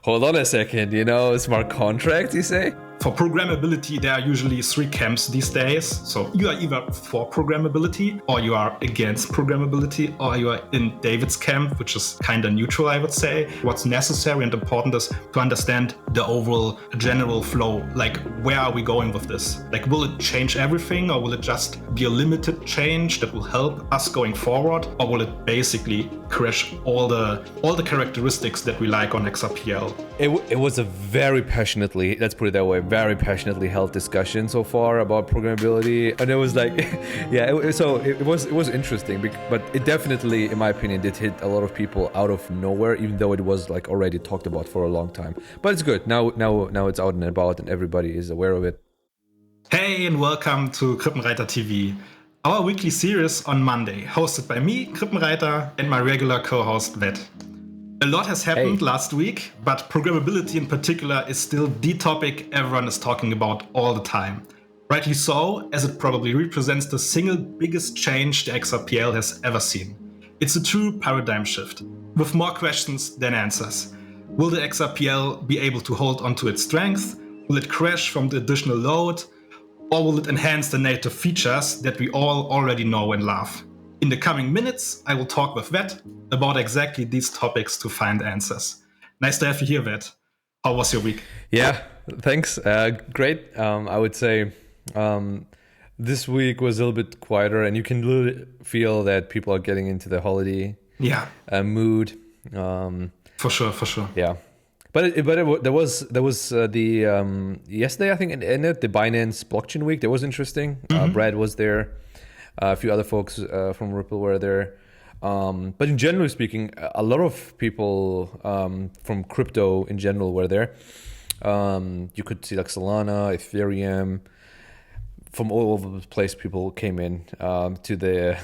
Hold on a second, smart contracts, you say? For programmability, there are usually three camps these days. So you are either for programmability, or you are against programmability, or you are in David's camp, which is kind of neutral, I would say. What's necessary and important is to understand the overall general flow. Like, where are we going with this? Like, will it change everything, or will it just be a limited change that will help us going forward? Or will it basically crash all the characteristics that we like on XRPL? It was a very passionately, let's put it that way, very passionately held discussion so far about programmability, and it was like, it was interesting, but it definitely, in my opinion, did hit a lot of people out of nowhere, even though it was like already talked about for a long time. But it's good now it's out and about, and everybody is aware of it. Hey, and welcome to Krippenreiter TV, our weekly series on Monday, hosted by me, Krippenreiter, and my regular co-host Vet. A lot has happened last week, but programmability in particular is still the topic everyone is talking about all the time. Rightly so, as it probably represents the single biggest change the XRPL has ever seen. It's a true paradigm shift, with more questions than answers. Will the XRPL be able to hold onto its strength? Will it crash from the additional load? Or will it enhance the native features that we all already know and love? In the coming minutes, I will talk with Vet about exactly these topics to find answers. Nice to have you here, Vet. How was your week? Yeah, thanks. Great. I would say this week was a little bit quieter, and you can really feel that people are getting into the holiday mood. For sure. Yeah. But there was the yesterday, I think it ended, the Binance blockchain week. That was interesting. Brad was there. A few other folks from Ripple were there. But in general speaking, a lot of people from crypto in general were there. You could see like Solana, Ethereum, from all over the place. People came in to the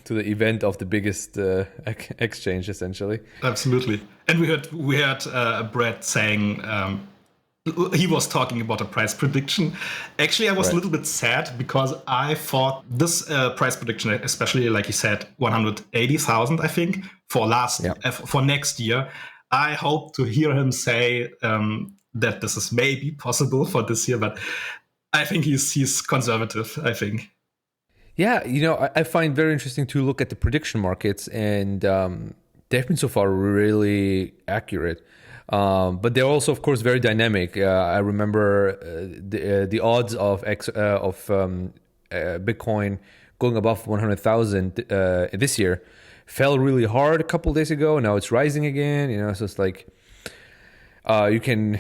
to the event of the biggest exchange, essentially. Absolutely. And we heard Brad saying he was talking about a price prediction. Actually, I was a little bit sad because I thought this price prediction, especially like you said, 180,000, I think, for next year. I hope to hear him say that this is maybe possible for this year, but I think he's conservative, I think. Yeah, I find very interesting to look at the prediction markets, and they've been so far really accurate. But they're also, of course, very dynamic. I remember the odds of Bitcoin going above 100,000 this year fell really hard a couple of days ago. Now it's rising again. So it's like you can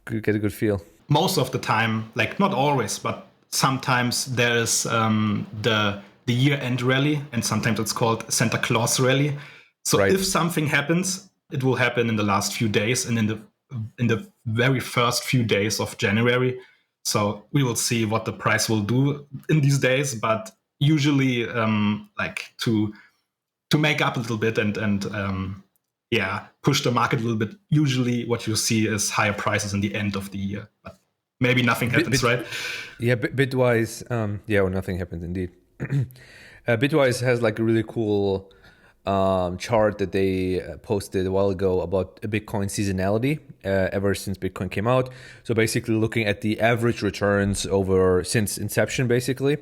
get a good feel. Most of the time, like not always, but sometimes there is the year-end rally, and sometimes it's called Santa Claus rally. So if something happens, it will happen in the last few days and in the very first few days of January. So we will see what the price will do in these days. But usually, like to make up a little bit and push the market a little bit. Usually, what you see is higher prices in the end of the year. But maybe nothing happens, right? Yeah, Bitwise. Or nothing happens indeed. Bitwise has like a really cool chart that they posted a while ago about Bitcoin seasonality ever since Bitcoin came out. So basically looking at the average returns since inception, basically,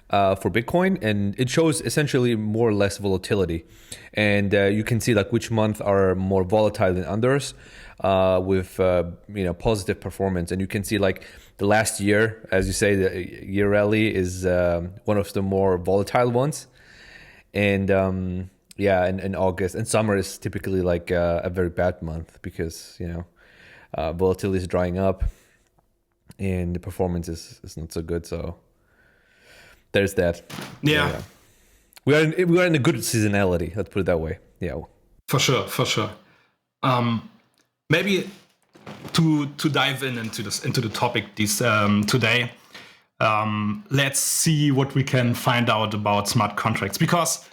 for Bitcoin, and it shows essentially more or less volatility. And you can see like which month are more volatile than others with positive performance. And you can see like the last year, as you say, the year rally is one of the more volatile ones. And in August, and summer is typically like a very bad month because volatility is drying up and the performance is not so good. So there's that. Yeah. We are in a good seasonality. Let's put it that way. Yeah. For sure. Maybe to dive into the topic today. Let's see what we can find out about smart contracts, because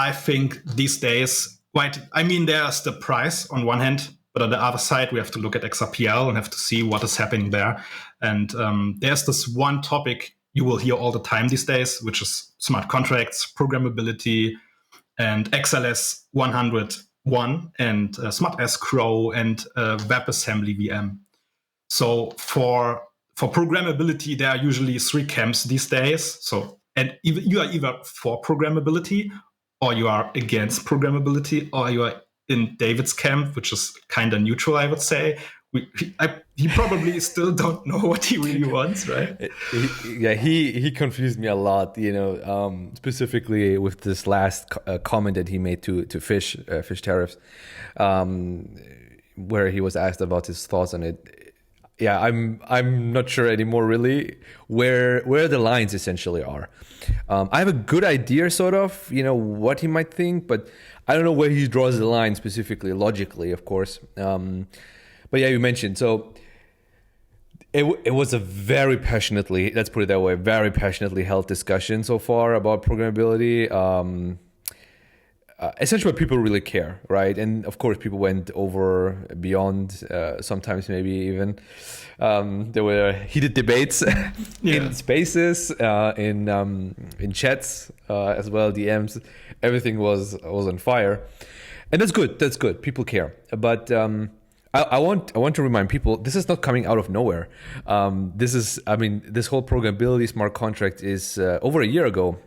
I think these days, there's the price on one hand, but on the other side, we have to look at XRPL and have to see what is happening there. And there's this one topic you will hear all the time these days, which is smart contracts, programmability, and XLS 100 1 and Smart Escrow and WebAssembly VM. So for programmability, there are usually 3 camps these days. So, and you are either for programmability, or you are against programmability, or you are in David's camp, which is kind of neutral, I would say. He probably still don't know what he really wants, right? He confused me a lot, specifically with this last comment that he made to fish tariffs, where he was asked about his thoughts on it. Yeah, I'm not sure anymore really where the lines essentially are. I have a good idea sort of, what he might think, but I don't know where he draws the line specifically, logically, of course. But yeah, you mentioned, so it was a very passionately, let's put it that way, very passionately held discussion so far about programmability. Essentially what people really care, right? And of course people went over beyond, sometimes maybe even. There were heated debates in spaces, in chats, as well, DMs. Everything was on fire. And that's good. People care. But I want to remind people, this is not coming out of nowhere. This whole programmability smart contract is over a year ago,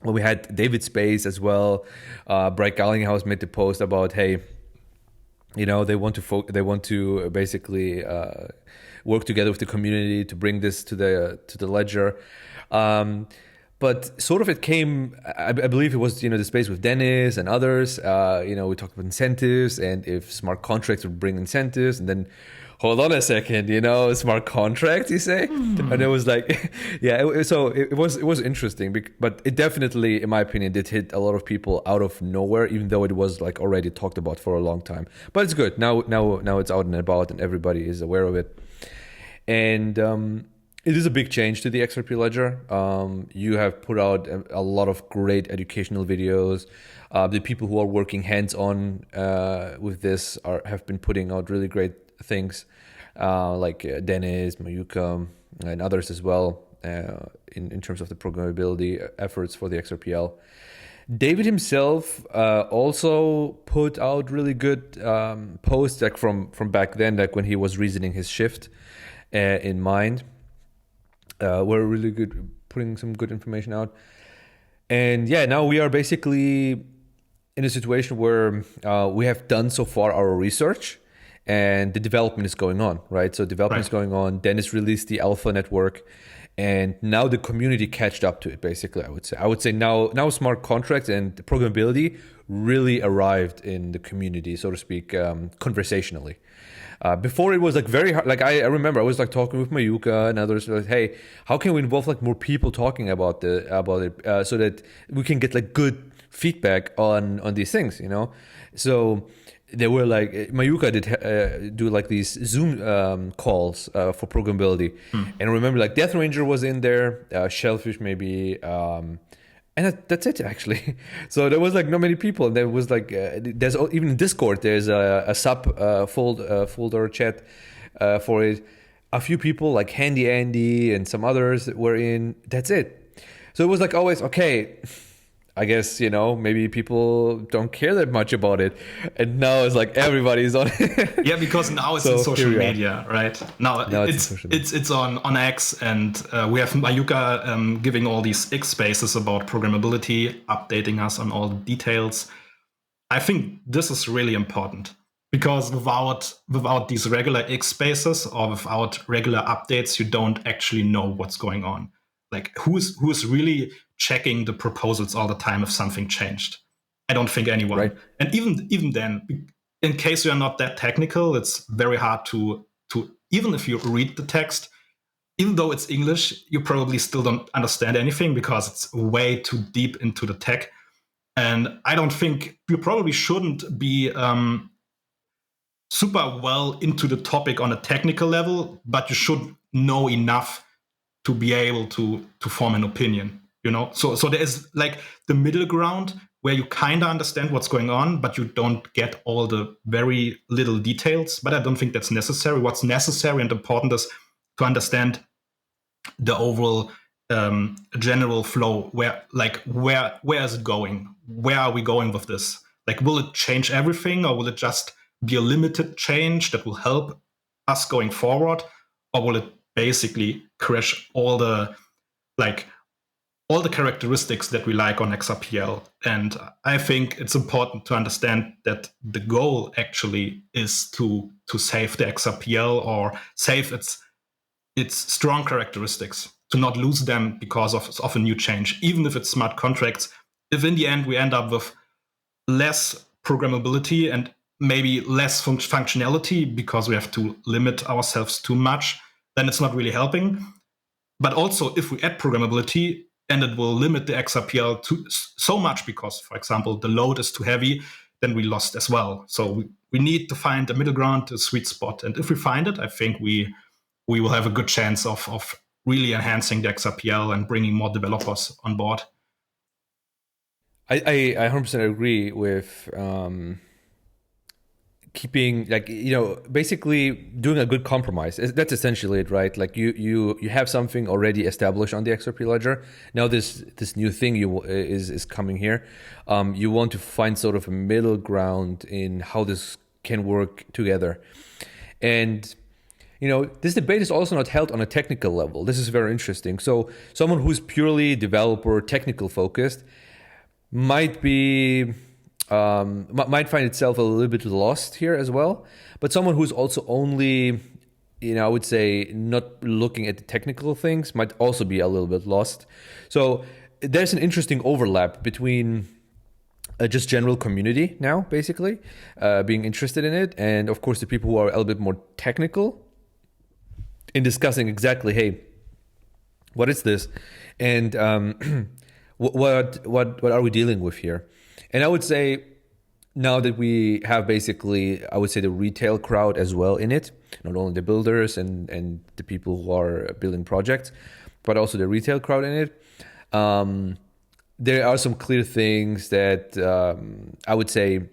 when we had David Space as well. Brett Garlinghouse made the post about, hey, they want to basically work together with the community to bring this to the ledger. But sort of it came, I believe it was, the space with Dennis and others. We talked about incentives, and if smart contracts would bring incentives, and then hold on a second, smart contracts, you say? And it was like, it was interesting, but it definitely, in my opinion, did hit a lot of people out of nowhere, even though it was like already talked about for a long time. But it's good. Now it's out and about and everybody is aware of it. And it is a big change to the XRP Ledger. You have put out a lot of great educational videos. The people who are working hands-on with this have been putting out really great things, like Dennis, Mayuka, and others as well, in terms of the programmability efforts for the XRPL. David himself also put out really good posts, like from back then, like when he was reasoning his shift in mind. Were really good, putting some good information out. And now we are basically in a situation where we have done so far our research, and the development is going on, right? So development is going on. Dennis released the alpha network, and now the community catched up to it, basically, I would say now smart contracts and programmability really arrived in the community, so to speak, conversationally. Before it was like very hard. Like I remember I was like talking with Mayuka and others, like, hey, how can we involve like more people talking about it, so that we can get like good feedback on these things, So they were like, Mayuka did do like these Zoom calls for programmability, and I remember like Death Ranger was in there, Shellfish maybe. And that's it, actually. So there was like not many people. There was like there's even in Discord there's a sub folder chat for it. A few people like Handy Andy and some others were in. That's it. So it was like always okay. I guess, maybe people don't care that much about it. And now it's like everybody's on it. Yeah, because now it's in social media, right? Now it's on X, and we have Mayuka giving all these X spaces about programmability, updating us on all the details. I think this is really important, because without these regular X spaces or without regular updates, you don't actually know what's going on. Like who's really checking the proposals all the time if something changed? I don't think anyone. Right. And even then, in case you are not that technical, it's very hard to even if you read the text, even though it's English, you probably still don't understand anything because it's way too deep into the tech. And I don't think you probably shouldn't be super well into the topic on a technical level, but you should know enough to be able to form an opinion. So there is like the middle ground where you kind of understand what's going on, but you don't get all the very little details. But I don't think that's necessary. What's necessary and important is to understand the overall general flow. Where is it going? Where are we going with this? Like, will it change everything, or will it just be a limited change that will help us going forward, or will it basically crash all the characteristics that we like on XRPL? And I think it's important to understand that the goal actually is to save the XRPL, or save its strong characteristics, to not lose them because of a new change, even if it's smart contracts. If in the end we end up with less programmability and maybe less functionality because we have to limit ourselves too much, then it's not really helping. But also, if we add programmability and it will limit the XRPL so much because, for example, the load is too heavy, then we lost as well. So we need to find a middle ground, a sweet spot. And if we find it, I think we will have a good chance of really enhancing the XRPL and bringing more developers on board. I 100% agree with keeping, like, basically doing a good compromise. That's essentially it, right? Like you have something already established on the XRP Ledger. Now this new thing is coming here. You want to find sort of a middle ground in how this can work together. And this debate is also not held on a technical level. This is very interesting. So someone who's purely developer, technical focused might find itself a little bit lost here as well. But someone who's also only, I would say, not looking at the technical things might also be a little bit lost. So there's an interesting overlap between just general community now, basically, being interested in it, and of course the people who are a little bit more technical in discussing exactly, hey, what is this? And what are we dealing with here? And I would say now that we have basically, I would say, the retail crowd as well in it, not only the builders and the people who are building projects, but also the retail crowd in it. There are some clear things that I would say,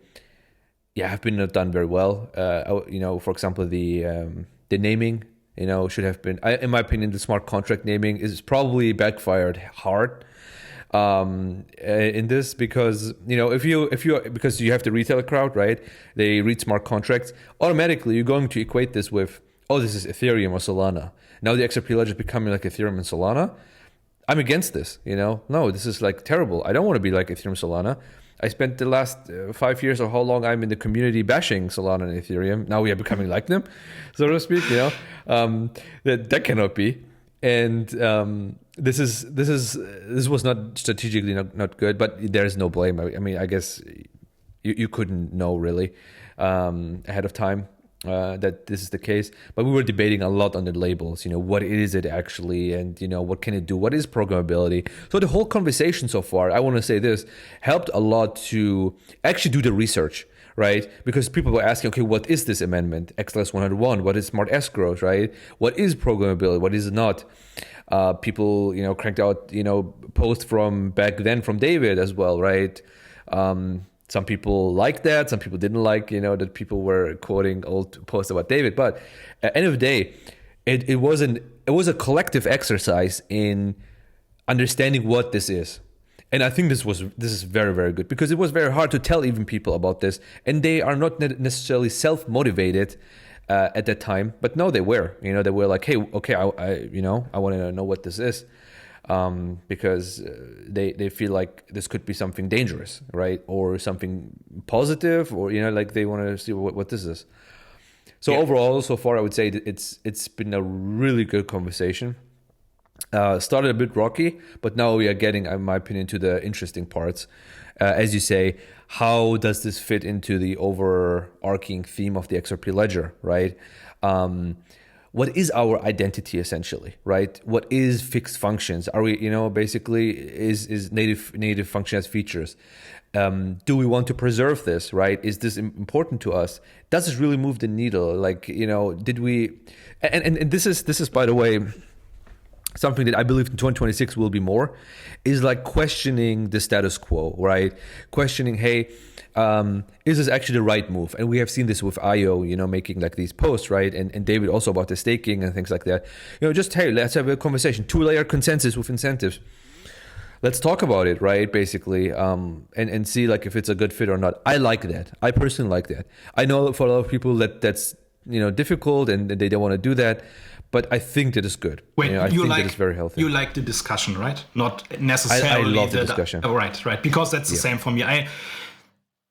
have been not done very well. For example, the naming, should have been, in my opinion, the smart contract naming is probably backfired hard in this, because because you have the retail crowd, right? They read smart contracts, automatically you're going to equate this with, oh, this is Ethereum or Solana. Now the XRP Ledger is becoming like Ethereum and Solana. I'm against this. No, this is like terrible. I don't want to be like Ethereum, Solana. I spent the last 5 years or how long I'm in the community bashing Solana and Ethereum. Now we are becoming like them, so to speak. That cannot be. And this was not strategically not good, but there is no blame. I mean, I guess you couldn't know really ahead of time that this is the case. But we were debating a lot on the labels. What is it actually, and what can it do? What is programmability? So the whole conversation so far, I want to say this, helped a lot to actually do the research. Right? Because people were asking, okay, what is this amendment? XLS 101, what is smart escrows, right? What is programmability? What is it not? People, cranked out, posts from back then from David as well, right? Some people liked that. Some people didn't like, that people were quoting old posts about David. But at the end of the day, it was a collective exercise in understanding what this is. And I think this is very, very good, because it was very hard to tell even people about this, and they are not necessarily self-motivated at that time. But no, they were. They were like, hey, okay, I want to know what this is, because they feel like this could be something dangerous, right, or something positive, or like they want to see what this is. So overall, so far, I would say that it's been a really good conversation. Started a bit rocky, but now we are getting, in my opinion, to the interesting parts. As you say, how does this fit into the overarching theme of the XRP Ledger, right? What is our identity essentially, right? What is fixed functions? Are we, basically is native function as features? Do we want to preserve this, right? Is this important to us? Does this really move the needle? Like, did we? And this is by the way, something that I believe in 2026 will be more, is like questioning the status quo, right? Questioning, hey, is this actually the right move? And we have seen this with IO, making like these posts, right? And David also about the staking and things like that. Just, hey, let's have a conversation. 2-layer consensus with incentives. let's talk about it, right? Basically, and see like if it's a good fit or not. I like that. I personally like that. I know for a lot of people that's difficult and they don't want to do that, but I think that is good. Wait, I think that is very healthy. You like the discussion, right? Not necessarily. I love the discussion. Right. Because that's the same for me.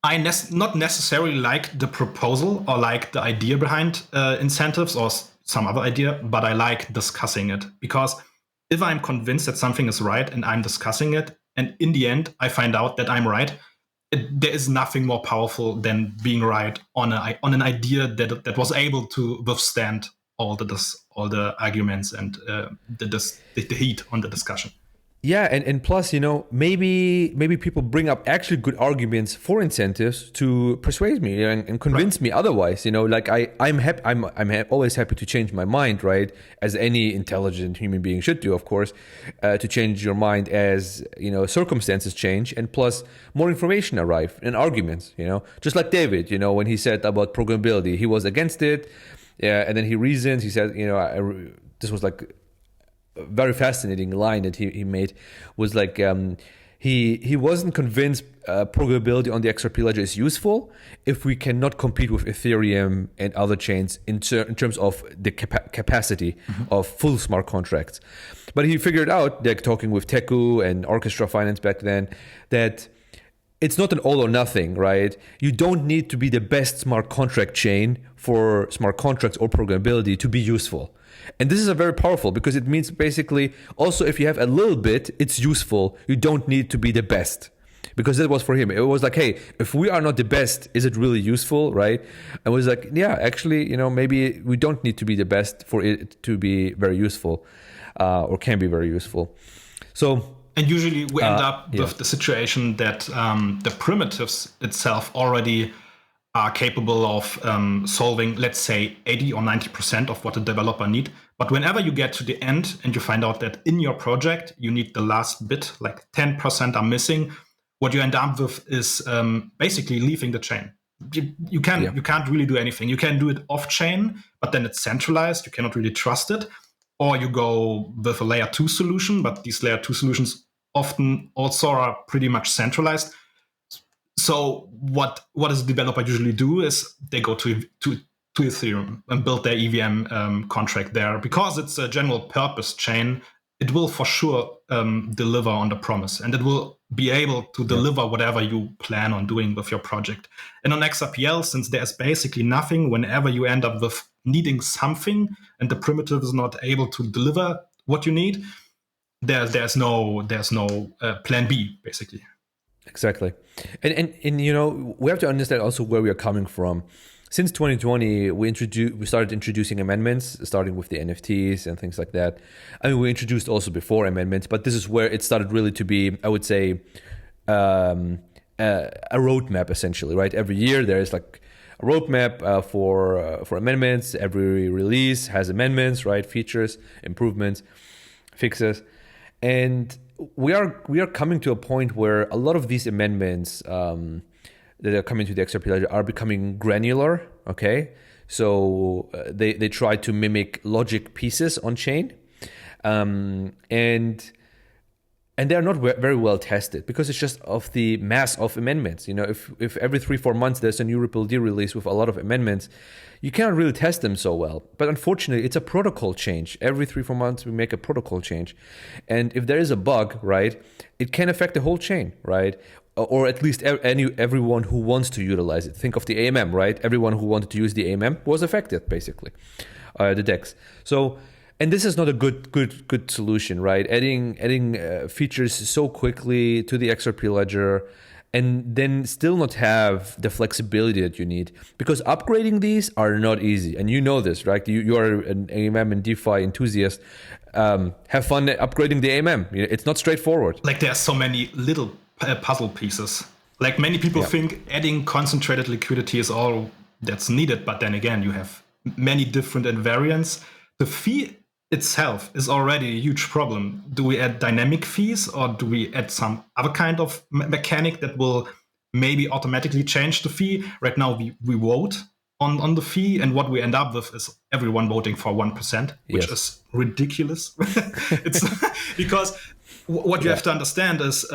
I not necessarily like the proposal or like the idea behind incentives or some other idea, but I like discussing it, because if I'm convinced that something is right and I'm discussing it, and in the end I find out that I'm right, there is nothing more powerful than being right on an idea that was able to withstand all the arguments and the heat on the discussion. Yeah, and plus, maybe people bring up actually good arguments for incentives to persuade me and convince me otherwise. Like I'm always happy to change my mind, right? As any intelligent human being should do, of course, to change your mind as circumstances change, and plus more information arrive and arguments. Just like David, when he said about programmability, he was against it, and then he reasons. He said, this was like very fascinating line that he made was like he wasn't convinced programmability on the XRP ledger is useful if we cannot compete with Ethereum and other chains in terms of the capacity of full smart contracts. But he figured out, like talking with Teku and Orchestra Finance back then, that it's not an all or nothing, right? You don't need to be the best smart contract chain for smart contracts or programmability to be useful. And this is a very powerful, because it means basically also if you have a little bit, it's useful. You don't need to be the best, because that was for him. It was like, hey, if we are not the best, is it really useful, right? And it was like, yeah, actually, maybe we don't need to be the best for it to be very useful, or can be very useful. So. And usually we end up with the situation that the primitives itself already are capable of solving, let's say, 80 or 90% of what the developer need. But whenever you get to the end and you find out that in your project you need the last bit, like 10% are missing, what you end up with is basically leaving the chain. You can't really do anything. You can do it off chain, but then it's centralized. You cannot really trust it. Or you go with a layer 2 solution, but these layer 2 solutions often also are pretty much centralized. So what does a developer usually do is they go to Ethereum and build their EVM contract there. Because it's a general purpose chain, it will for sure deliver on the promise, and it will be able to deliver whatever you plan on doing with your project. And on XRPL, since there's basically nothing, whenever you end up with needing something and the primitive is not able to deliver what you need, there's no plan B, basically. Exactly. And we have to understand also where we are coming from. Since 2020, we started introducing amendments, starting with the NFTs and things like that. I mean, we introduced also before amendments, but this is where it started really to be, I would say, a roadmap essentially, right? Every year there is like a roadmap for amendments. Every release has amendments, right? Features, improvements, fixes, and we are coming to a point where a lot of these amendments that are coming to the XRP Ledger are becoming granular. Okay, so they try to mimic logic pieces on chain, and they're not very well tested, because it's just of the mass of amendments. If every 3-4 months there's a new Ripple D release with a lot of amendments, you cannot really test them so well. But unfortunately, it's a protocol change. Every 3-4 months we make a protocol change, and if there is a bug, right, it can affect the whole chain, right? Or at least everyone who wants to utilize it. Think of the AMM, right? Everyone who wanted to use the AMM was affected, basically, the DEX. So. And this is not a good solution, right? Adding features so quickly to the XRP Ledger, and then still not have the flexibility that you need, because upgrading these are not easy, and you know this, right? You are an AMM and DeFi enthusiast. Have fun upgrading the AMM. It's not straightforward. Like there are so many little puzzle pieces. Like many people think adding concentrated liquidity is all that's needed, but then again, you have many different invariants. The fee itself is already a huge problem. Do we add dynamic fees, or do we add some other kind of mechanic that will maybe automatically change the fee? Right now we vote on the fee, and what we end up with is everyone voting for 1%, which is ridiculous. It's because what you have to understand is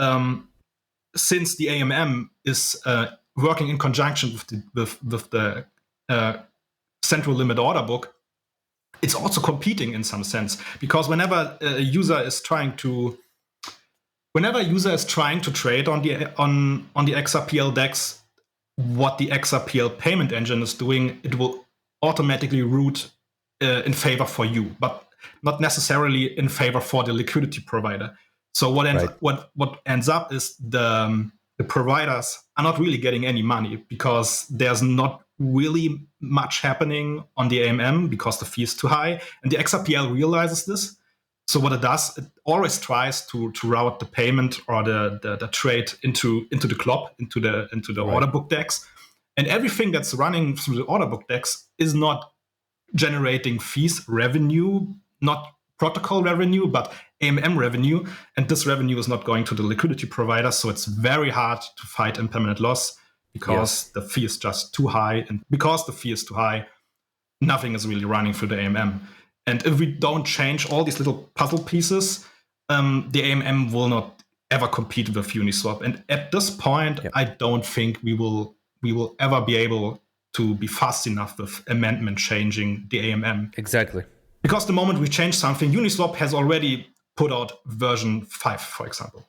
since the AMM is working in conjunction with the central limit order book, it's also competing in some sense, because whenever a user is trying to trade on the XRPL DEX, what the XRPL payment engine is doing, it will automatically route in favor for you, but not necessarily in favor for the liquidity provider. So what ends up is the providers are not really getting any money, because there's not really much happening on the AMM because the fee is too high, and the XRPL realizes this. So what it does, it always tries to route the payment or the trade into the CLOP, into the order book DEX, and everything that's running through the order book DEX is not generating fees revenue, not protocol revenue, but AMM revenue, and this revenue is not going to the liquidity provider. So it's very hard to fight impermanent loss, because the fee is just too high, and because the fee is too high, nothing is really running through the AMM. And if we don't change all these little puzzle pieces, the AMM will not ever compete with Uniswap. And at this point, I don't think we will ever be able to be fast enough with amendment changing the AMM. Exactly. Because the moment we change something, Uniswap has already put out version 5, for example.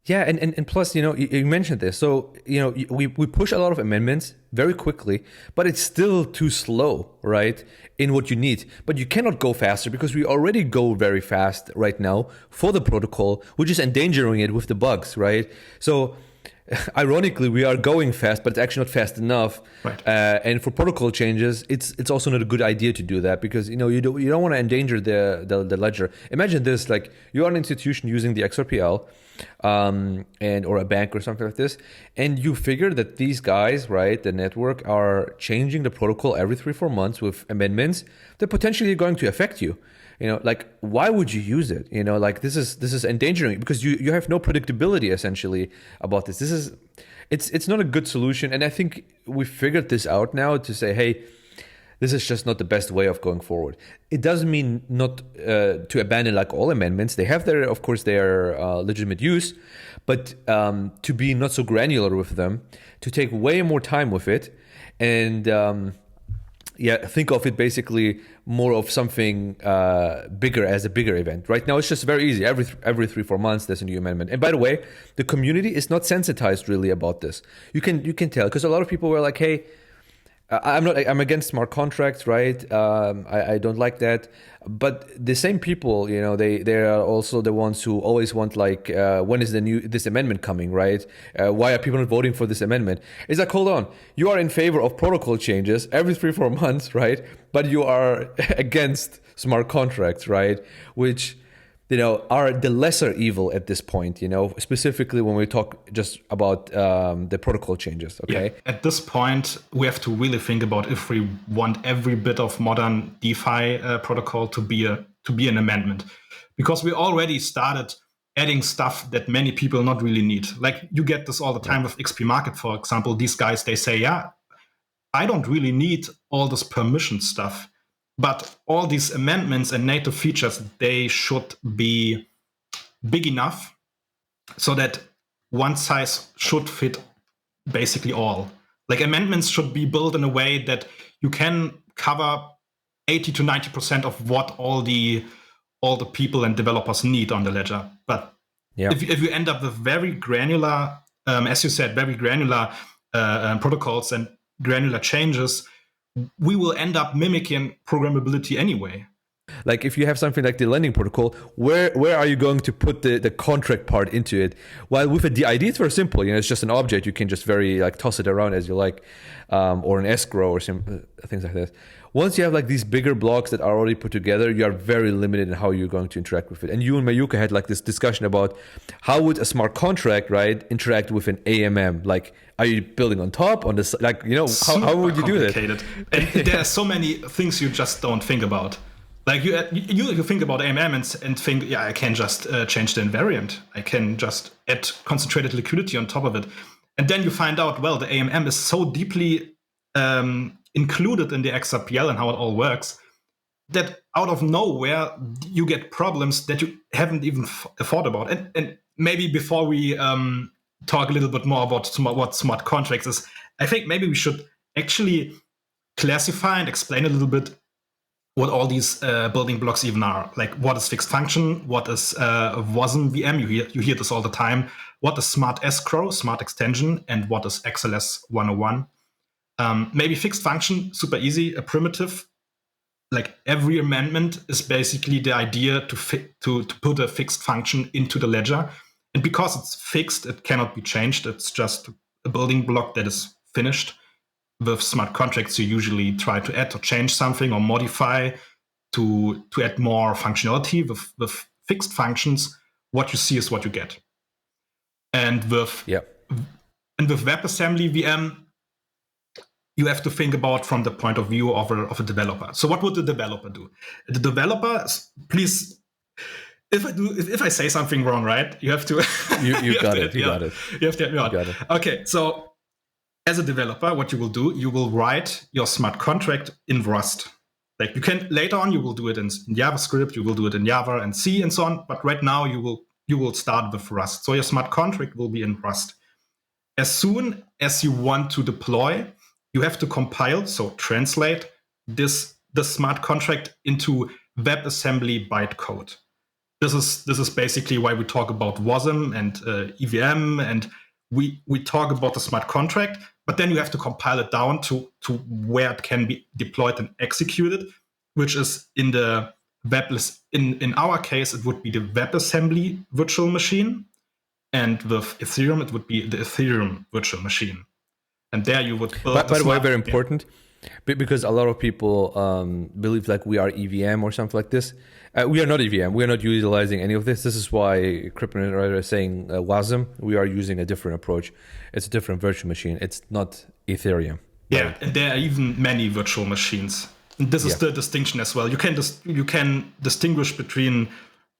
Yeah, and plus, you mentioned this. So, we push a lot of amendments very quickly, but it's still too slow, right, in what you need. But you cannot go faster, because we already go very fast right now for the protocol, which is endangering it with the bugs, right? So, ironically, we are going fast, but it's actually not fast enough. Right. And for protocol changes, it's also not a good idea to do that, because you don't want to endanger the ledger. Imagine this: like, you are an institution using the XRPL, or a bank or something like this, and you figure that these guys, right, the network, are changing the protocol every 3-4 months with amendments that potentially are going to affect you. Like, why would you use it? Like, this is endangering, because you have no predictability essentially about this. It's not a good solution. And I think we figured this out now to say, hey, this is just not the best way of going forward. It doesn't mean not to abandon like all amendments. They have their legitimate use, but to be not so granular with them, to take way more time with it, and think of it basically more of something bigger, as a bigger event. Right now, it's just very easy. Every 3-4 months, there's a new amendment. And by the way, the community is not sensitized really about this. You can tell, because a lot of people were like, hey, I'm against smart contracts, right? I don't like that. But the same people, they are also the ones who always want, like, when is this amendment coming, right? Why are people not voting for this amendment? It's like, hold on, you are in favor of protocol changes every 3-4 months, right? But you are against smart contracts, right? Which, are the lesser evil at this point, specifically when we talk just about the protocol changes, okay? Yeah. At this point, we have to really think about if we want every bit of modern DeFi protocol to be an amendment. Because we already started adding stuff that many people not really need. Like, you get this all the time with XP Market, for example. These guys, they say, I don't really need all this permission stuff. But all these amendments and native features, they should be big enough so that one size should fit basically all. Like, amendments should be built in a way that you can cover 80 to 90% of what all the people and developers need on the ledger. But if you end up with very granular, as you said, very granular protocols and granular changes, we will end up mimicking programmability anyway. Like, if you have something like the lending protocol, where are you going to put the contract part into it? While with a DID, it's very simple. It's just an object. You can just very toss it around as you like, or an escrow or some things like that. Once you have like these bigger blocks that are already put together, you are very limited in how you're going to interact with it. And you and Mayuka had like this discussion about how would a smart contract, right, interact with an AMM? Like, are you building on top, on this? Like, how would you do that? And there are so many things you just don't think about. Like, you think about AMM and think, I can just change the invariant. I can just add concentrated liquidity on top of it. And then you find out, well, the AMM is so deeply included in the XRPL and how it all works that out of nowhere you get problems that you haven't even thought about. And maybe before we talk a little bit more about what smart contracts is, I think maybe we should actually classify and explain a little bit what all these building blocks even are. Like, what is fixed function? What is WASM VM? You hear this all the time. What is smart escrow, smart extension, and what is XLS 101? Maybe fixed function, super easy, a primitive. Like, every amendment is basically the idea to put a fixed function into the ledger. And because it's fixed, it cannot be changed. It's just a building block that is finished. With smart contracts, you usually try to add or change something or modify to add more functionality. With fixed functions, what you see is what you get. And with WebAssembly VM, you have to think about from the point of view of a developer. So what would the developer do? The developer, please, if I say something wrong, right, you have to. You got it. You have to help me out. Okay, so as a developer, what you will do, you will write your smart contract in Rust. Like, you can later on, you will do it in JavaScript, you will do it in Java and C and so on. But right now, you will start with Rust. So your smart contract will be in Rust. As soon as you want to deploy, you have to compile, so translate the smart contract into WebAssembly bytecode. This is basically why we talk about WASM and EVM, and we talk about the smart contract, but then you have to compile it down to where it can be deployed and executed, which is in the in our case, it would be the WebAssembly virtual machine, and with Ethereum, it would be the Ethereum virtual machine. And there you would build. By the way, very important, because a lot of people believe like we are EVM or something like this. We are not EVM. We are not utilizing any of this. This is why Krippenreiter is saying WASM. We are using a different approach. It's a different virtual machine. It's not Ethereum. Yeah, right? And there are even many virtual machines. And this is the distinction as well. You can distinguish between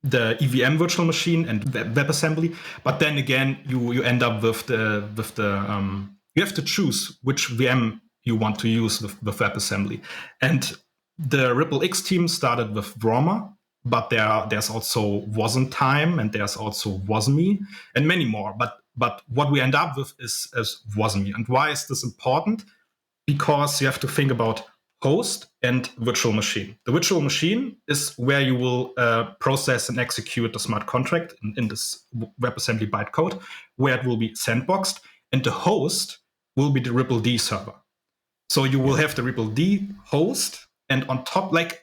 the EVM virtual machine and WebAssembly, but then again, you end up with the you have to choose which VM you want to use with WebAssembly. And the Ripple X team started with Vroma, but there's also Wasm Time, and there's also Wasm and many more. But what we end up with is Wasm. And why is this important? Because you have to think about host and virtual machine. The virtual machine is where you will process and execute the smart contract in this WebAssembly bytecode, where it will be sandboxed. And the host will be the Ripple D server. So you will have the Ripple D host, and on top, like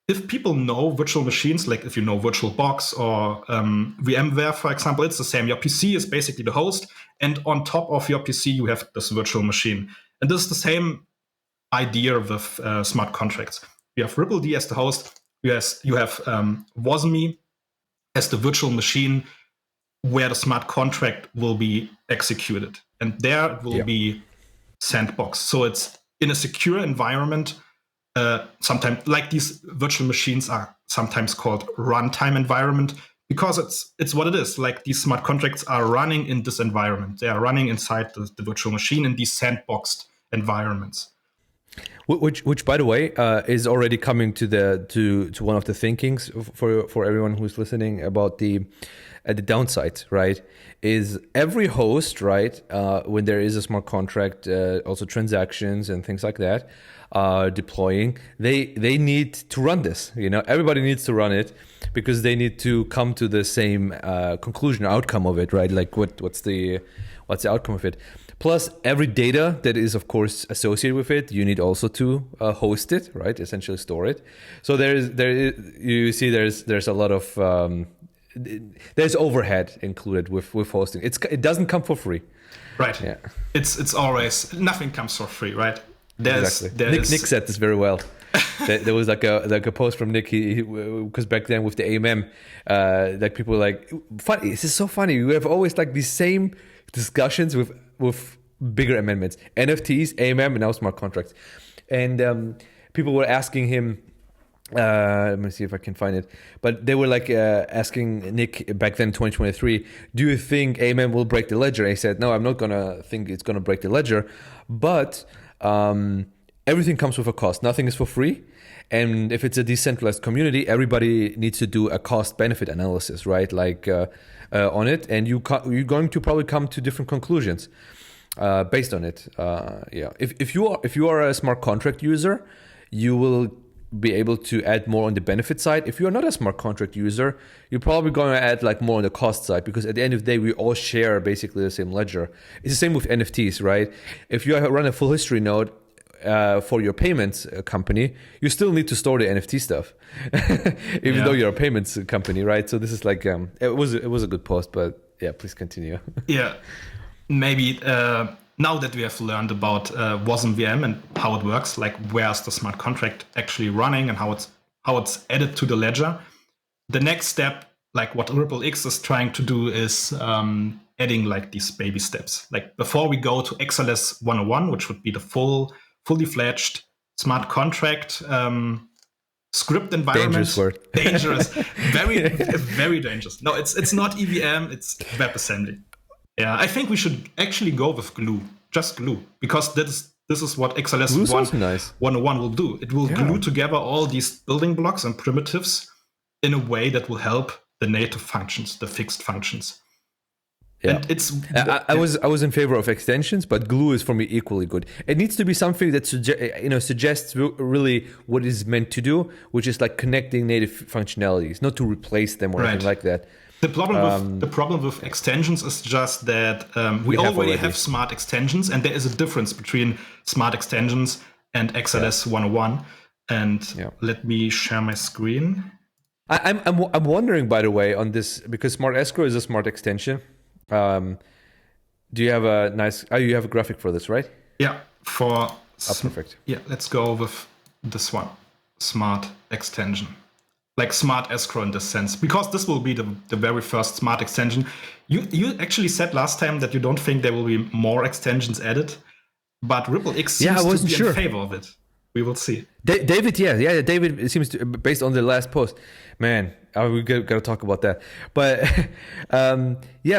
if people know virtual machines, like if you know VirtualBox or VMware, for example, it's the same. Your PC is basically the host, and on top of your PC, you have this virtual machine. And this is the same idea with smart contracts. You have Ripple D as the host. You have WASM as the virtual machine where the smart contract will be executed. And there it will be sandboxed. So it's in a secure environment. Sometimes, like, these virtual machines are sometimes called runtime environment, because it's what it is. Like, these smart contracts are running in this environment. They are running inside the virtual machine in these sandboxed environments. Which, by the way, is already coming to one of the thinkings for everyone who's listening about the downside, right? Is every host, right? When there is a smart contract, also transactions and things like that, deploying, they need to run this. Everybody needs to run it because they need to come to the same conclusion, outcome of it, right? Like what's the outcome of it? Plus, every data that is, of course, associated with it, you need also to host it, right? Essentially, store it. So there's a lot of there's overhead included with hosting. It doesn't come for free, right? Yeah, it's always, nothing comes for free, right? Exactly. Nick said this very well. There was like a post from Nick, because back then with the AMM, like people were like, funny. This is so funny. We have always like these same discussions with bigger amendments, NFTs, AMM, and now smart contracts. And people were asking him, let me see if I can find it, but they were like asking Nick back then, 2023, do you think AMM will break the ledger? And he said, no, I'm not gonna think it's gonna break the ledger, but everything comes with a cost. Nothing is for free. And if it's a decentralized community, everybody needs to do a cost-benefit analysis, right? Like on it, and you're going to probably come to different conclusions based on it. Yeah. If you are a smart contract user, you will be able to add more on the benefit side. If you are not a smart contract user, you're probably going to add like more on the cost side, because at the end of the day, we all share basically the same ledger. It's the same with NFTs, right? If you run a full history node for your payments company, you still need to store the NFT stuff, even though you're a payments company, right? So this is like it was a good post, but yeah, please continue. Yeah, maybe now that we have learned about WASM VM and how it works, like where's the smart contract actually running and how it's added to the ledger, the next step, like what RippleX is trying to do, is adding like these baby steps. Like before we go to XLS 101, which would be the fully-fledged smart contract script environment. Dangerous word. Dangerous. Very, very dangerous. No, it's not EVM, it's WebAssembly. Yeah, I think we should actually go with glue, just glue, because this is what XLS 101 will do. It will glue together all these building blocks and primitives in a way that will help the native functions, the fixed functions. Yeah, and I was in favor of extensions, but glue is for me equally good. It needs to be something that suggests really what it is meant to do, which is like connecting native functionalities, not to replace them or anything like that. The problem with extensions is just that we already have smart extensions, and there is a difference between smart extensions and XLS 101. And let me share my screen. I'm wondering, by the way, on this, because Smart Escrow is a smart extension. Do you have a nice? Oh, you have a graphic for this, right? Yeah, perfect. Yeah, let's go with this one, smart extension, like Smart Escrow in this sense, because this will be the very first smart extension. You actually said last time that you don't think there will be more extensions added, but RippleX seems to be in favor of it. We will see. David, David seems to, based on the last post, man, we got to talk about that. But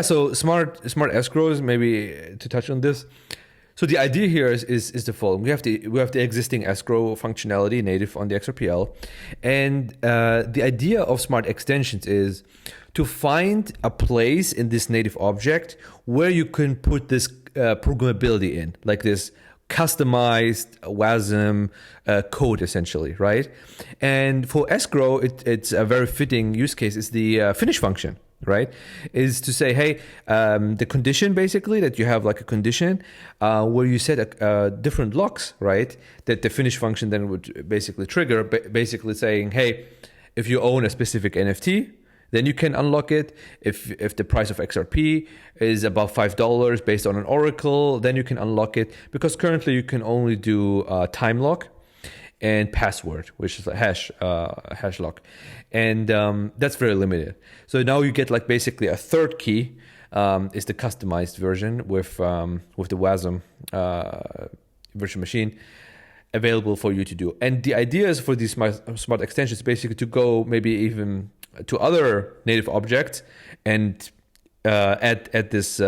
so smart escrows, maybe to touch on this. So the idea here is the following: we have the existing escrow functionality native on the XRPL, and the idea of smart extensions is to find a place in this native object where you can put this programmability in, like this customized WASM code, essentially, right? And for escrow, it's a very fitting use case. Is the finish function, right? Is to say, hey, the condition basically that you have like a condition where you set different locks, right? That the finish function then would basically trigger, basically saying, hey, if you own a specific NFT, then you can unlock it. If the price of XRP is above $5 based on an oracle, then you can unlock it, because currently you can only do time lock and password, which is a hash lock, and that's very limited. So now you get like basically a third key is the customized version with the WASM virtual machine available for you to do. And the idea is for these smart extensions basically to go maybe even to other native objects and add this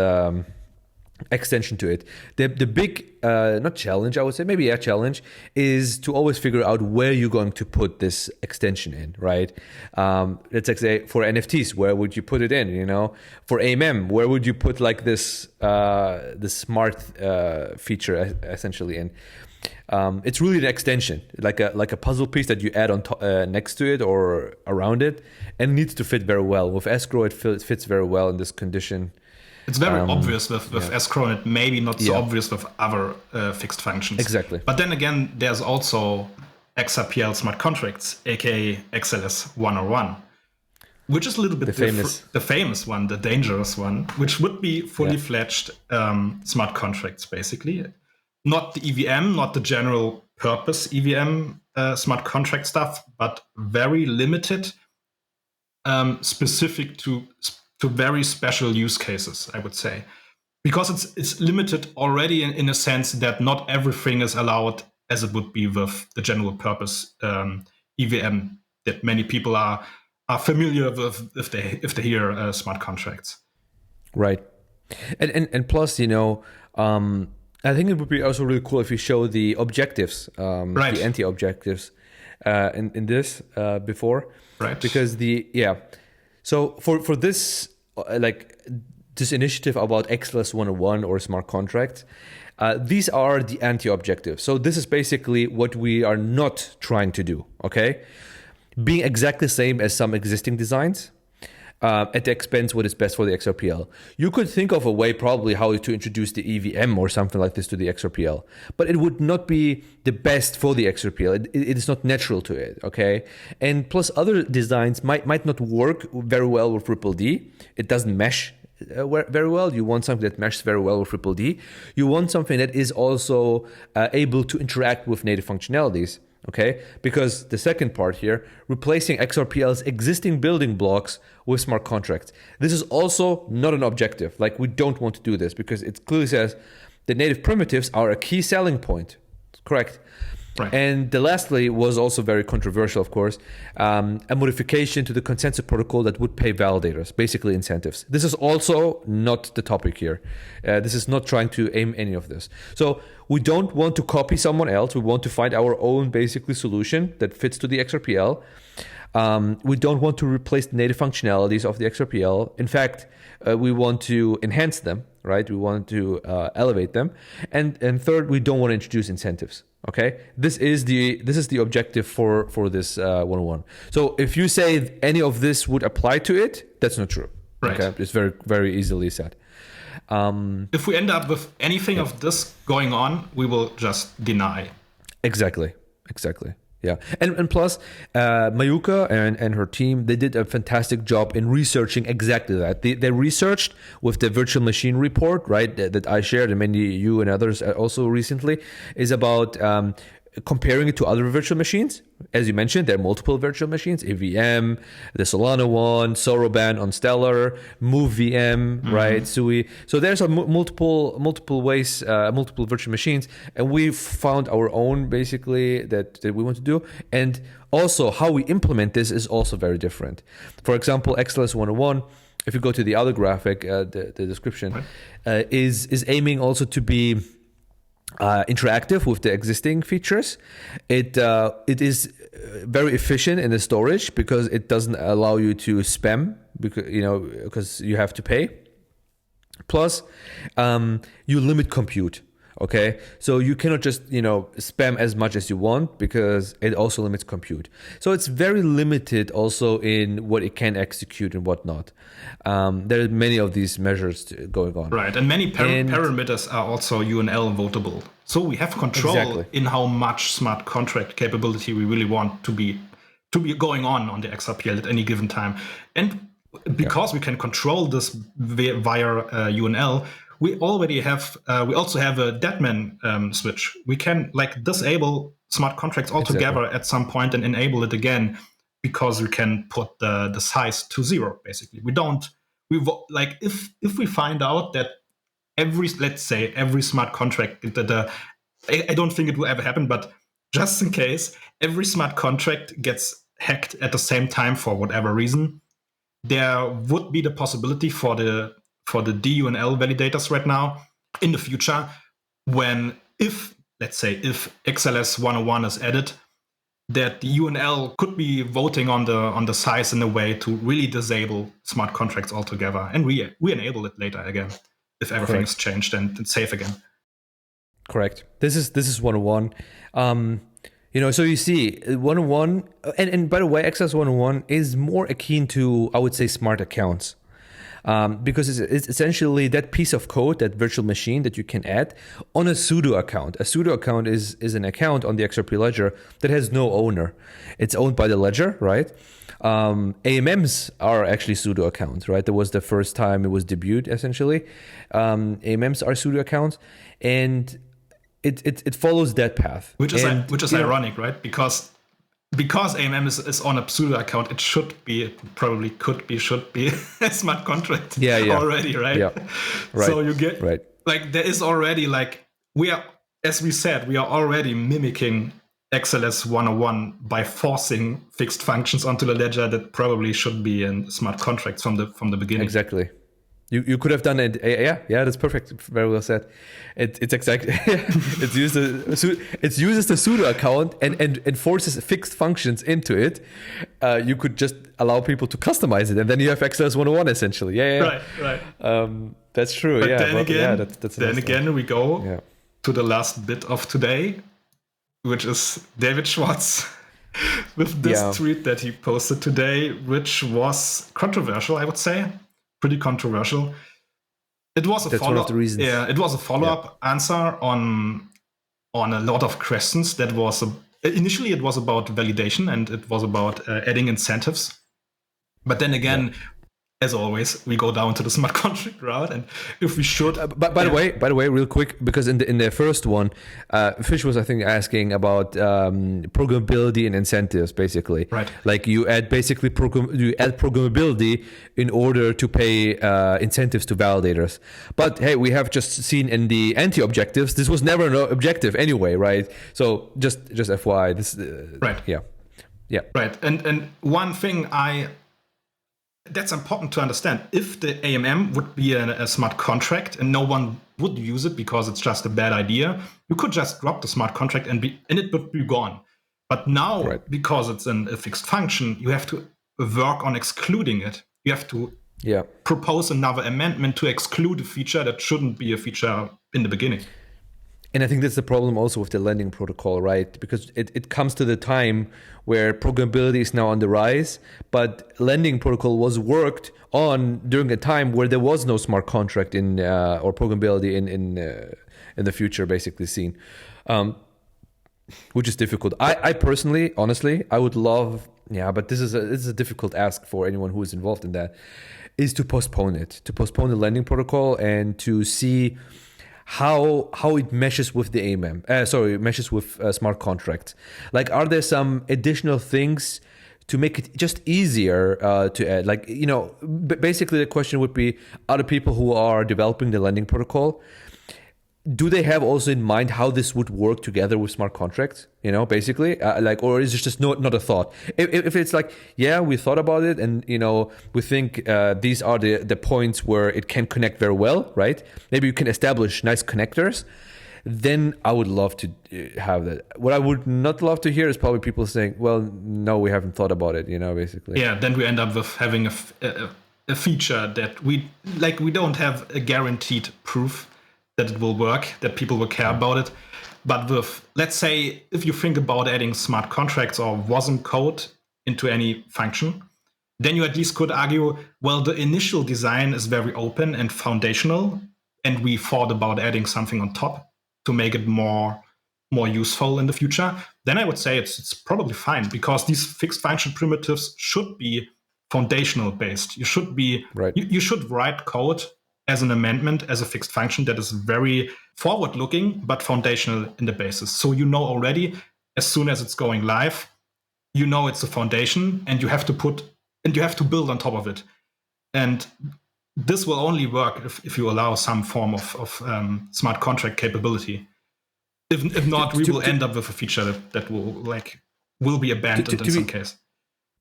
extension to it. The big, not challenge, I would say, maybe a challenge, is to always figure out where you're going to put this extension in, right? Let's like say for NFTs, where would you put it in? You know, for AMM, where would you put like this smart feature essentially in? It's really an extension, like a puzzle piece that you add on next to it or around it, and needs to fit very well. With escrow, it fits very well in this condition. It's very obvious with escrow, and it maybe not so obvious with other fixed functions. Exactly. But then again, there's also XRPL smart contracts, aka XLS 101, which is a little bit the famous one, the dangerous one, which would be fully fledged smart contracts, basically. Not the EVM, not the general purpose EVM smart contract stuff, but very limited, specific to very special use cases, I would say. Because it's limited already in a sense that not everything is allowed as it would be with the general purpose EVM that many people are familiar with if they hear smart contracts. Right. And plus, I think it would be also really cool if you show the objectives, Right. the anti-objectives in this before. Right. Because so for this, this initiative about XLS 101 or smart contracts, these are the anti-objectives. So this is basically what we are not trying to do, okay? Being exactly the same as some existing designs, at the expense what is best for the XRPL. You could think of a way probably how to introduce the EVM or something like this to the XRPL, but it would not be the best for the XRPL. It is not natural to it, okay? And plus other designs might not work very well with Ripple D. It doesn't mesh very well. You want something that meshes very well with Ripple D. You want something that is also able to interact with native functionalities. Okay, because the second part here, replacing XRPL's existing building blocks with smart contracts. This is also not an objective. Like, we don't want to do this because it clearly says the native primitives are a key selling point. Correct. Right. And the lastly was also very controversial, of course, a modification to the consensus protocol that would pay validators, basically incentives. This is also not the topic here. This is not trying to aim any of this. So we don't want to copy someone else. We want to find our own basically solution that fits to the XRPL. We don't want to replace the native functionalities of the XRPL. In fact, we want to enhance them, right? We want to elevate them. And third, we don't want to introduce incentives. Okay, this is the objective for this 101. So if you say any of this would apply to it, that's not true. Right. Okay, it's very, very easily said. If we end up with anything of this going on, we will just deny. Exactly. Yeah, and plus, Mayuka and her team, they did a fantastic job in researching exactly that. They researched with the virtual machine report, right, that I shared, and many you and others also recently, is about comparing it to other virtual machines. As you mentioned, there are multiple virtual machines: AVM, the Solana one, Soroban on Stellar, Move VM, right? So there's a multiple ways, multiple virtual machines, and we found our own basically that we want to do. And also how we implement this is also very different. For example, XLS 101. If you go to the other graphic, the description is aiming also to be interactive with the existing features. It is very efficient in the storage because it doesn't allow you to spam because you have to pay. Plus, you limit compute. Okay, so you cannot just spam as much as you want because it also limits compute. So it's very limited also in what it can execute and whatnot. There are many of these measures going on. Right, and many parameters are also UNL votable. So we have control in how much smart contract capability we really want to be going on the XRPL at any given time. And because we can control this via UNL, we already have. We also have a deadman switch. We can disable smart contracts altogether at some point and enable it again, because we can put the size to 0. Basically, if we find out that every smart contract I don't think it will ever happen, but just in case every smart contract gets hacked at the same time for whatever reason, there would be the possibility for the DUNL validators right now in the future, if XLS 101 is added, that the UNL could be voting on the size in a way to really disable smart contracts altogether, and we enable it later again if everything is changed and it's safe again. Correct. This is 101. So you see 101, and by the way, XLS 101 is more akin to, I would say, smart accounts. Because it's essentially that piece of code, that virtual machine that you can add on a pseudo account. A pseudo account is an account on the XRP Ledger that has no owner. It's owned by the ledger, right? AMMs are actually pseudo accounts, right? That was the first time it was debuted, essentially. AMMs are pseudo accounts, and it follows that path. Which is ironic, right? Because AMM is on a pseudo account, it should be a smart contract already, right? Yeah, right. So you get there is already we are already mimicking XLS 101 by forcing fixed functions onto the ledger that probably should be in smart contracts from the beginning. Exactly. You could have done it. Yeah, that's perfect. Very well said. It's exactly it uses the sudo account and forces fixed functions into it. You could just allow people to customize it, and then you have XLS 101 essentially. Yeah. Right. That's true. But yeah. Then again, that's we go to the last bit of today, which is David Schwartz with this tweet that he posted today, which was controversial, I would say. Pretty controversial. It was a follow-up. One of the reasons. Yeah, it was a follow-up answer on a lot of questions. That was initially it was about validation and it was about adding incentives. But then again, as always, we go down to the smart contract route, and if we should. By the way, real quick, because in the first one, Fish was I think asking about programmability and incentives, basically. Right. Like you add programmability in order to pay incentives to validators. But hey, we have just seen in the anti-objectives, this was never an objective anyway, right? So just FYI, this. Right. Yeah. Right. And one thing that's important to understand. If the AMM would be a smart contract and no one would use it because it's just a bad idea, you could just drop the smart contract and it would be gone. But now, because it's a fixed function, you have to work on excluding it. You have to propose another amendment to exclude a feature that shouldn't be a feature in the beginning. And I think that's the problem also with the lending protocol, right? Because it comes to the time where programmability is now on the rise, but lending protocol was worked on during a time where there was no smart contract or programmability in the future, basically seen, which is difficult. I personally, honestly, I would love, but this is a difficult ask for anyone who is involved in that, is to postpone the lending protocol and to see how it meshes with the AMM. Meshes with smart contracts. Like, are there some additional things to make it just easier to add? Like, basically the question would be, are the people who are developing the lending protocol, do they have also in mind how this would work together with smart contracts? Basically, or is it just not a thought? If it's like, we thought about it, and we think these are the points where it can connect very well, right? Maybe you can establish nice connectors. Then I would love to have that. What I would not love to hear is probably people saying, "Well, no, we haven't thought about it." Basically. Yeah, then we end up with having a feature that we don't have a guaranteed proof that it will work, that people will care about it. But with, let's say, if you think about adding smart contracts or WASM code into any function, then you at least could argue, well, the initial design is very open and foundational, and we thought about adding something on top to make it more useful in the future. Then I would say it's probably fine, because these fixed function primitives should be foundational based. You should be you should write code as an amendment, as a fixed function that is very forward-looking, but foundational in the basis. So already, as soon as it's going live, it's a foundation, and you have to build on top of it. And this will only work if you allow some form of smart contract capability. If not, we will end up with a feature that will be abandoned in some case.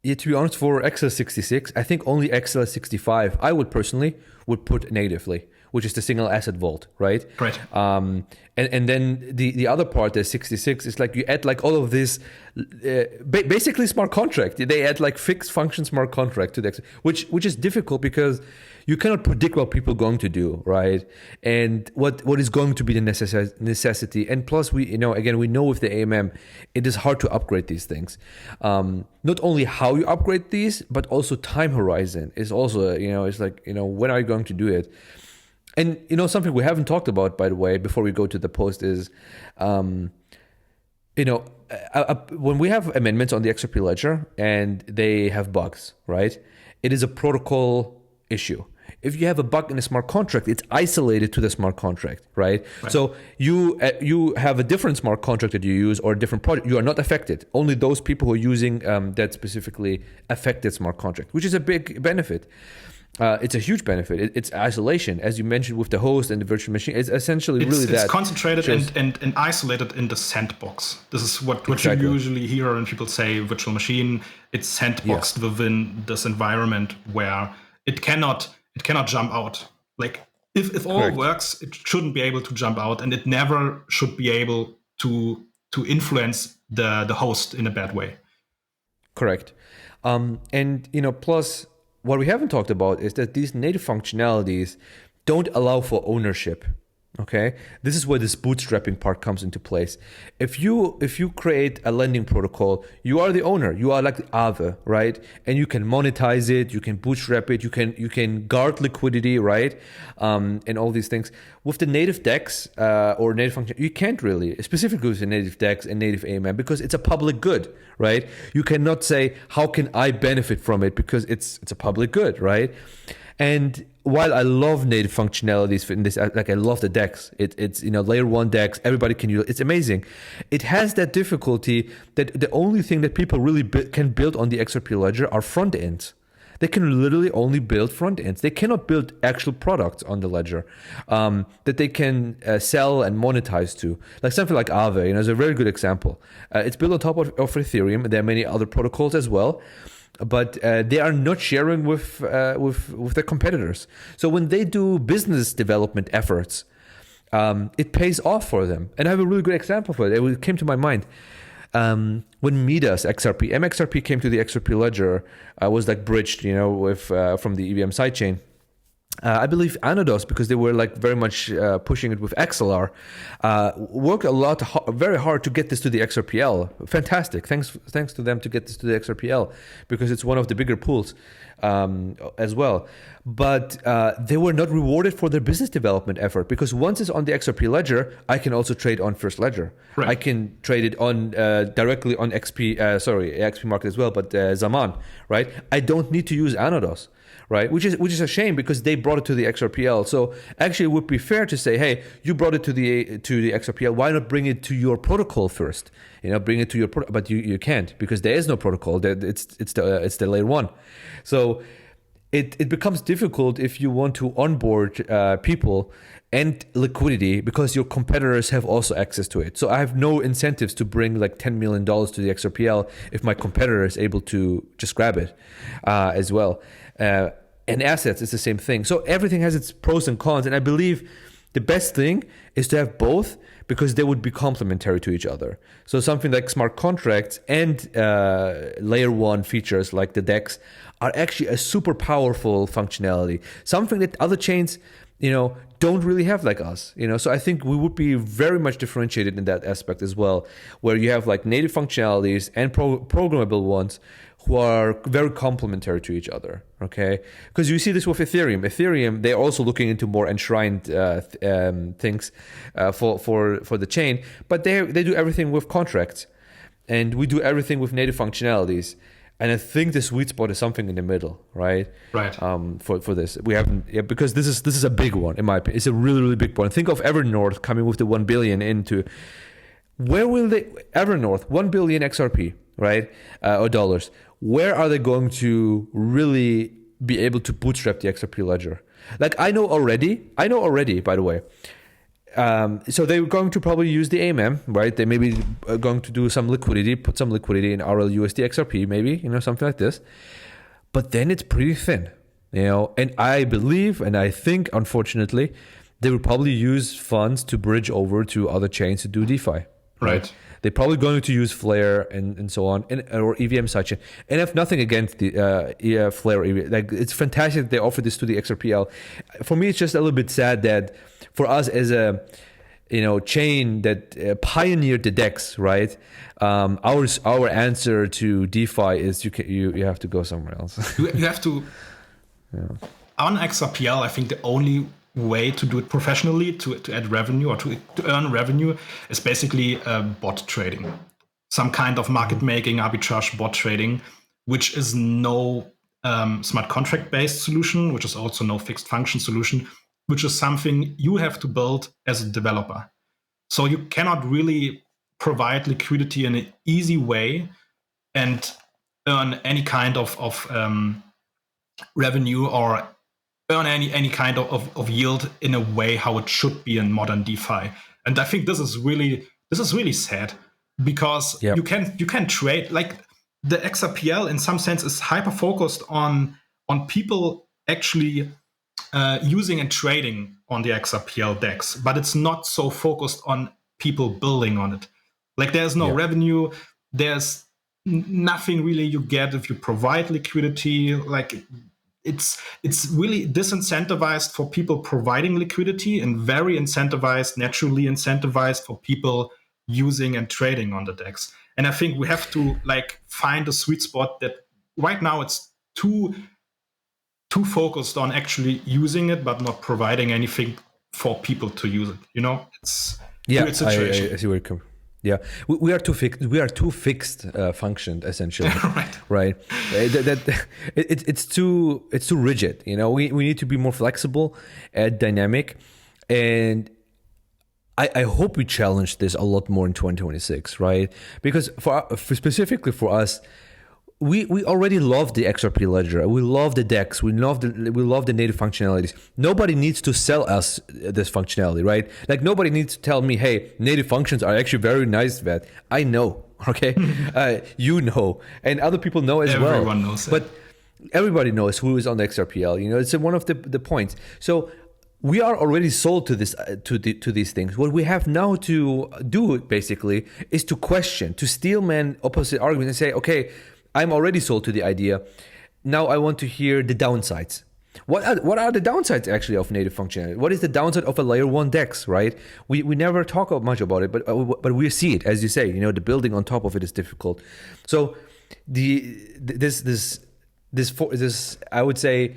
Yeah, to be honest, for XL66, I think only XL65 I would personally put natively, which is the single asset vault, right? Right. And then the other part, the 66, is like you add like all of this, basically smart contract. They add like fixed function smart contract to the which is difficult because you cannot predict what people are going to do, right? And what is going to be the necessity. And plus, we know with the AMM, it is hard to upgrade these things. Not only how you upgrade these, but also time horizon is also, it's like, when are you going to do it? And, something we haven't talked about, by the way, before we go to the post is, when we have amendments on the XRP Ledger and they have bugs, right? It is a protocol issue. If you have a bug in a smart contract, it's isolated to the smart contract, right? So you have a different smart contract that you use or a different project. You are not affected. Only those people who are using that specifically affected smart contract, which is a big benefit. It's a huge benefit. It's isolation, as you mentioned with the host and the virtual machine. It's essentially it's concentrated and isolated in the sandbox. This is what you usually hear when people say virtual machine. It's sandboxed within this environment where it cannot jump out. Like if all Correct. works, it shouldn't be able to jump out, and it never should be able to influence the host in a bad way. Correct. And plus what we haven't talked about is that these native functionalities don't allow for ownership. Okay, this is where this bootstrapping part comes into place. If you create a lending protocol, you are the owner. You are like the Aave, right? And you can monetize it. You can bootstrap it. You can guard liquidity, right? And all these things. With the native DEX or native function, you can't really, specifically with the native DEX and native AMM, because it's a public good, right? You cannot say how can I benefit from it because it's a public good, right? And while I love native functionalities in this, like I love the DEX, it's layer 1 DEX, everybody can use it. It's amazing. It has that difficulty that the only thing that people really can build on the XRP Ledger are front ends. They can literally only build front ends. They cannot build actual products on the ledger that they can sell and monetize to. Like something like Aave, is a very good example. It's built on top of Ethereum. There are many other protocols as well, but they are not sharing with their competitors. So when they do business development efforts, it pays off for them. And I have a really good example for it. It came to my mind. When Midas MXRP came to the XRP Ledger, was like bridged, with from the EVM sidechain. I believe Anodos, because they were like very much pushing it with XLR, worked a lot, very hard to get this to the XRPL. Fantastic, thanks to them to get this to the XRPL, because it's one of the bigger pools as well. But they were not rewarded for their business development effort, because once it's on the XRP Ledger, I can also trade on First Ledger. Right. I can trade it on directly on XP market as well, but Zaman, right? I don't need to use Anodos. Right, which is a shame, because they brought it to the XRPL. So actually, it would be fair to say, hey, you brought it to the XRPL. Why not bring it to your protocol first? Bring it to your but you can't, because there is no protocol. It's the layer 1. So it becomes difficult if you want to onboard people and liquidity, because your competitors have also access to it. So I have no incentives to bring like $10 million to the XRPL if my competitor is able to just grab it as well. And assets is the same thing. So everything has its pros and cons. And I believe the best thing is to have both, because they would be complementary to each other. So something like smart contracts and layer 1 features like the DEX are actually a super powerful functionality. Something that other chains, don't really have like us. So I think we would be very much differentiated in that aspect as well, where you have like native functionalities and programmable ones who are very complementary to each other, okay? Because you see this with Ethereum. Ethereum, they're also looking into more enshrined things for the chain, but they do everything with contracts, and we do everything with native functionalities. And I think the sweet spot is something in the middle, right? Right. For this, we haven't, because this is a big one in my opinion. It's a really, really big one. Think of Evernorth coming with the 1 billion into. Where will they Evernorth 1 billion XRP, right, or dollars? Where are they going to really be able to bootstrap the XRP Ledger? Like I know already, by the way. So they're going to probably use the AMM, right? They may be going to do some liquidity, put some liquidity in RLUSD XRP, maybe, something like this. But then it's pretty thin, and I believe, and I think, unfortunately, they will probably use funds to bridge over to other chains to do DeFi. Right. They're probably going to use Flare and so on, or EVM sidechain. And I have nothing against the Flare or EVM. Like, it's fantastic that they offer this to the XRPL. For me, it's just a little bit sad that for us as a chain that pioneered the DEX, right? Our answer to DeFi is you have to go somewhere else. you have to. Yeah. On XRPL, I think the only way to do it professionally, to add revenue or to earn revenue, is basically bot trading, some kind of market making, arbitrage bot trading, which is no smart contract based solution, which is also no fixed function solution, which is something you have to build as a developer. So you cannot really provide liquidity in an easy way and earn any kind of revenue or earn any kind of yield in a way how it should be in modern DeFi. And I think this is really sad, because you can trade, like the XRPL in some sense is hyper focused on people actually using and trading on the XRPL DEX, but it's not so focused on people building on it. Like there's no revenue, there's nothing really you get if you provide liquidity. Like it's really disincentivized for people providing liquidity and very incentivized, naturally incentivized for people using and trading on the DEX. And I think we have to like find a sweet spot that right now it's too focused on actually using it, but not providing anything for people to use it. You know, it's a weird situation. I see where it comes. Yeah, we are too fixed. We are too fixed functioned essentially. Right. It's too rigid. You know, we need to be more flexible and dynamic, and I hope we challenge this a lot more in 2026, right? Because for specifically for us, we already love the XRP Ledger. We love the DEX. We love the native functionalities. Nobody needs to sell us this functionality, right? Like nobody needs to tell me, hey, native functions are actually very nice, Vet. I know, okay? You know, and other people know as well. Everyone knows it. But everybody knows who is on the XRPL. You know, it's one of the points. So we are already sold to this to these things. What we have now to do basically is to question, to steelman opposite arguments and say, okay, I'm already sold to the idea. Now I want to hear the downsides. What are the downsides actually of native functionality? What is the downside of a layer 1 DEX, right? We never talk much about it, but we see it, as you say. You know, the building on top of it is difficult. So this I would say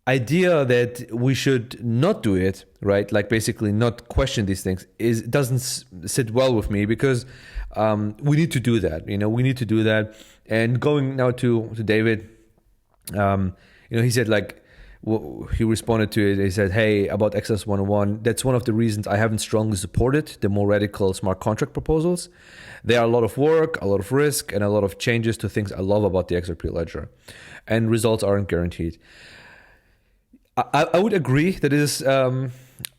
idea that we should not do it, right? Like basically not question these things doesn't sit well with me, because we need to do that. You know, we need to do that. And going now to David, you know, he said like, he responded to it. He said, hey, about XLS 101, that's one of the reasons I haven't strongly supported the more radical smart contract proposals. There are a lot of work, a lot of risk, and a lot of changes to things I love about the XRP Ledger. And results aren't guaranteed. I would agree that it is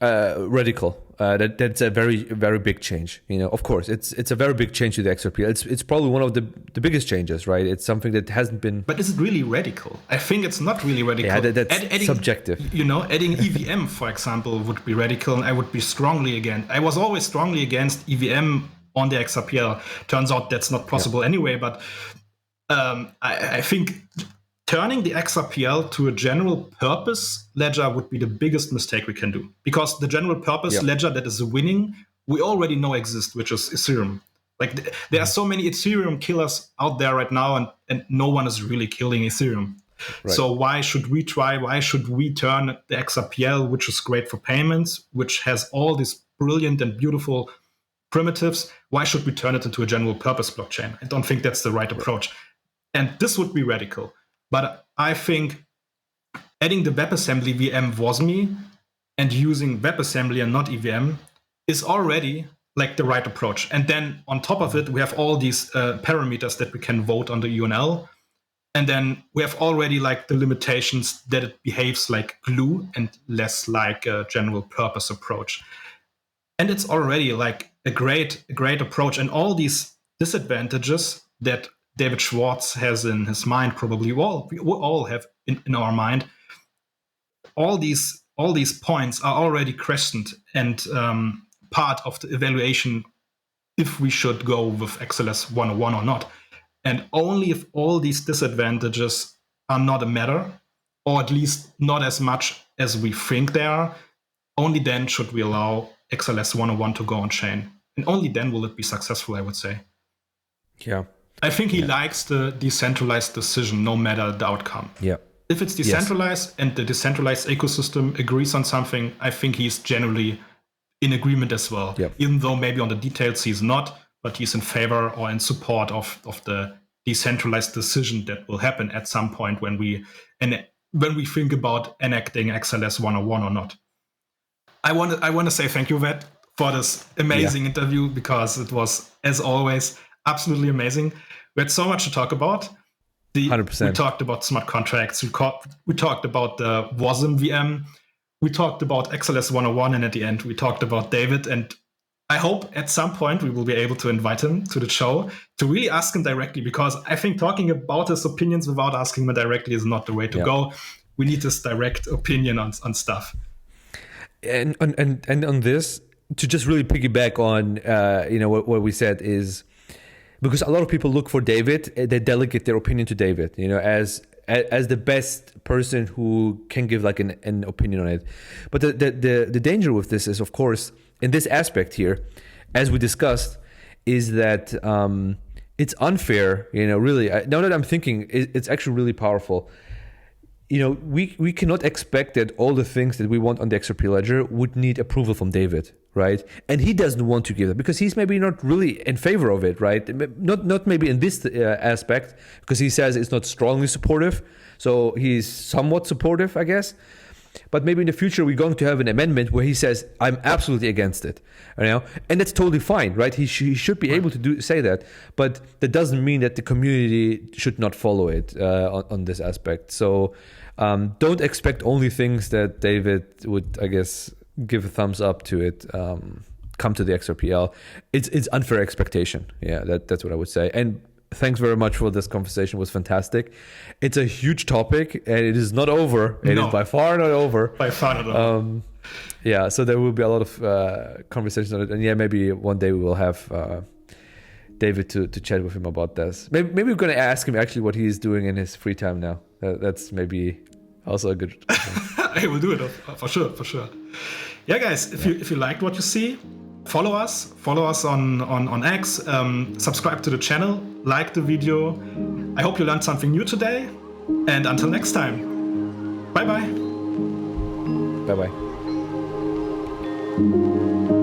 radical. That's a very, very big change. You know, of course, it's a very big change to the XRP. It's probably one of the biggest changes, right? It's something that hasn't been. But is it really radical? I think it's not really radical. Yeah, that's subjective. You know, adding EVM, for example, would be radical, and I would be strongly against. I was always strongly against EVM on the XRPL. Turns out that's not possible anyway. But I think turning the XRPL to a general purpose ledger would be the biggest mistake we can do, because the general purpose ledger that is winning, we already know exists, which is Ethereum. Like there are so many Ethereum killers out there right now, and no one is really killing Ethereum. Right. So why should we try? Why should we turn the XRPL, which is great for payments, which has all these brilliant and beautiful primitives, why should we turn it into a general purpose blockchain? I don't think that's the right approach. And this would be radical. But I think adding the WebAssembly VM WASM and using WebAssembly and not EVM is already like the right approach. And then on top of it, we have all these parameters that we can vote on the UNL. And then we have already like the limitations that it behaves like glue and less like a general purpose approach. And it's already like a great approach. And all these disadvantages that David Schwartz has in his mind, probably we all have in our mind. All these points are already questioned and part of the evaluation if we should go with XLS 101 or not. And only if all these disadvantages are not a matter, or at least not as much as we think they are, only then should we allow XLS 101 to go on chain. And only then will it be successful, I would say. Yeah. I think he likes the decentralized decision, no matter the outcome. Yeah. If it's decentralized and the decentralized ecosystem agrees on something, I think he's generally in agreement as well. Yep. Even though maybe on the details he's not, but he's in favor or in support of the decentralized decision that will happen at some point when we think about enacting XLS 101 or not. I want to say thank you, Vet, for this amazing interview, because it was, as always, absolutely amazing. We had so much to talk about. 100%. We talked about smart contracts. We talked about the WASM VM. We talked about XLS 101. And at the end, we talked about David. And I hope at some point we will be able to invite him to the show to really ask him directly, because I think talking about his opinions without asking him directly is not the way to go. we need this direct opinion on stuff. And on this, to just really piggyback on what we said is, because a lot of people look for David, they delegate their opinion to David, as the best person who can give like an opinion on it. But the danger with this is, of course, in this aspect here, as we discussed, is that it's unfair. Really, now that I'm thinking, it's actually really powerful. We cannot expect that all the things that we want on the XRP Ledger would need approval from David, right? And he doesn't want to give it because he's maybe not really in favor of it, right? Not maybe in this aspect, because he says it's not strongly supportive. So he's somewhat supportive, I guess. But maybe in the future, we're going to have an amendment where he says, I'm absolutely against it. And that's totally fine, right? He should be able to say that. But that doesn't mean that the community should not follow it on this aspect. So don't expect only things that David would, I guess, give a thumbs up to it, come to the XRPL. It's unfair expectation. Yeah, that's what I would say. And thanks very much for this conversation. It was fantastic. It's a huge topic and it is not over. It is by far not over. By far not over. Yeah, so there will be a lot of conversations on it. And yeah, maybe one day we will have David to chat with him about this. Maybe we're going to ask him actually what he is doing in his free time now. That's maybe also a good I will do it for sure. Yeah, guys, if you liked what you see, follow us on X, subscribe to the channel, like the video. I hope you learned something new today, and until next time, bye bye. Bye bye.